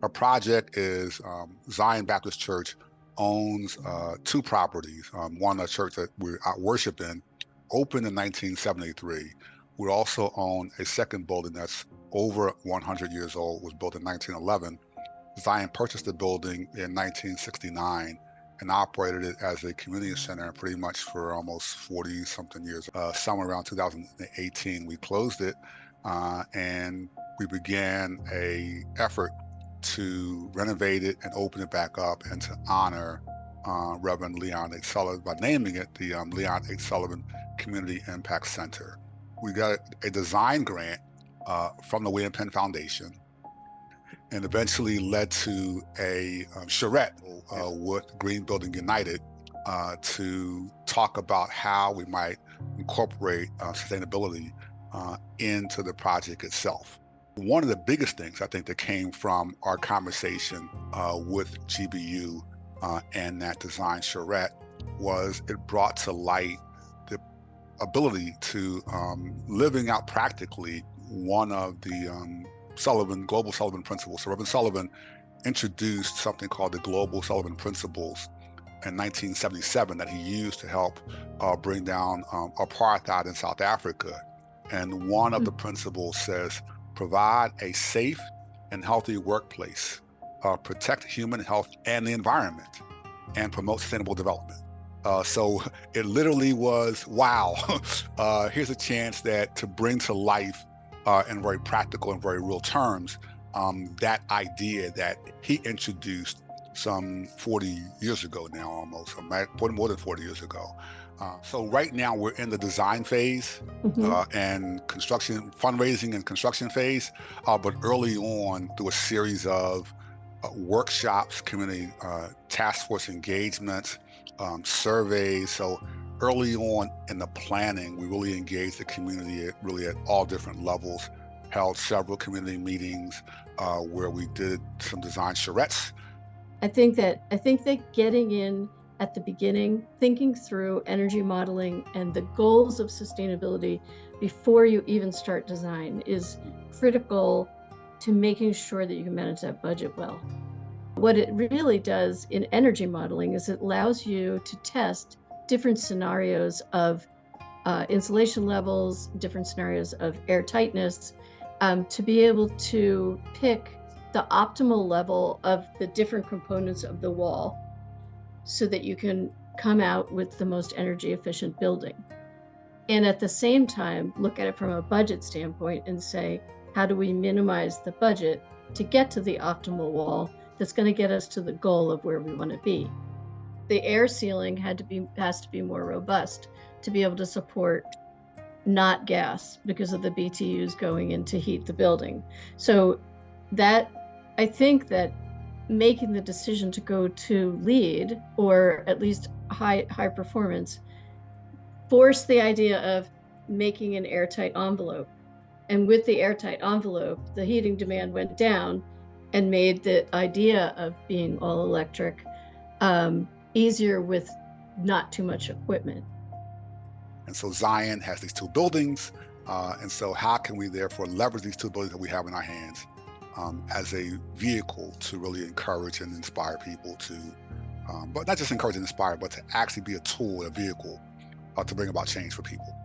our project is Zion Baptist Church owns two properties. One, a church that we worship in, opened in 1973. We also own a second building that's over 100 years old, was built in 1911. Zion purchased the building in 1969 and operated it as a community center pretty much for almost 40 something years. Somewhere around 2018, we closed it and we began a effort to renovate it and open it back up and to honor Reverend Leon H. Sullivan by naming it the Leon H. Sullivan Community Impact Center. We got a design grant from the William Penn Foundation, and eventually led to a charrette with Green Building United to talk about how we might incorporate sustainability into the project itself. One of the biggest things I think that came from our conversation with GBU and that design charrette was it brought to light the ability to living out practically one of the Global Sullivan Principles. So Reverend Sullivan introduced something called the Global Sullivan Principles in 1977 that he used to help bring down apartheid in South Africa. And one of the principles says, provide a safe and healthy workplace, protect human health and the environment, and promote sustainable development. So it literally was, wow, here's a chance to bring to life in very practical and very real terms, that idea that he introduced some 40 years ago now, almost, more than 40 years ago. So right now we're in the design phase and construction, fundraising and construction phase, but early on through a series of workshops, community task force engagements, surveys. So early on in the planning, we really engaged the community at all different levels, held several community meetings where we did some design charrettes. I think that getting in at the beginning, thinking through energy modeling and the goals of sustainability before you even start design is critical to making sure that you can manage that budget well. What it really does in energy modeling is it allows you to test different scenarios of insulation levels, different scenarios of air tightness, to be able to pick the optimal level of the different components of the wall so that you can come out with the most energy efficient building. And at the same time, look at it from a budget standpoint and say, how do we minimize the budget to get to the optimal wall that's going to get us to the goal of where we want to be? The air sealing has to be more robust to be able to support not gas because of the BTUs going in to heat the building. So that, I think that making the decision to go to LEED, or at least high performance, forced the idea of making an airtight envelope. And with the airtight envelope, the heating demand went down and made the idea of being all electric easier with not too much equipment. And so Zion has these two buildings. And so how can we therefore leverage these two buildings that we have in our hands as a vehicle to really encourage and inspire people to, but not just encourage and inspire, but to actually be a tool, a vehicle to bring about change for people.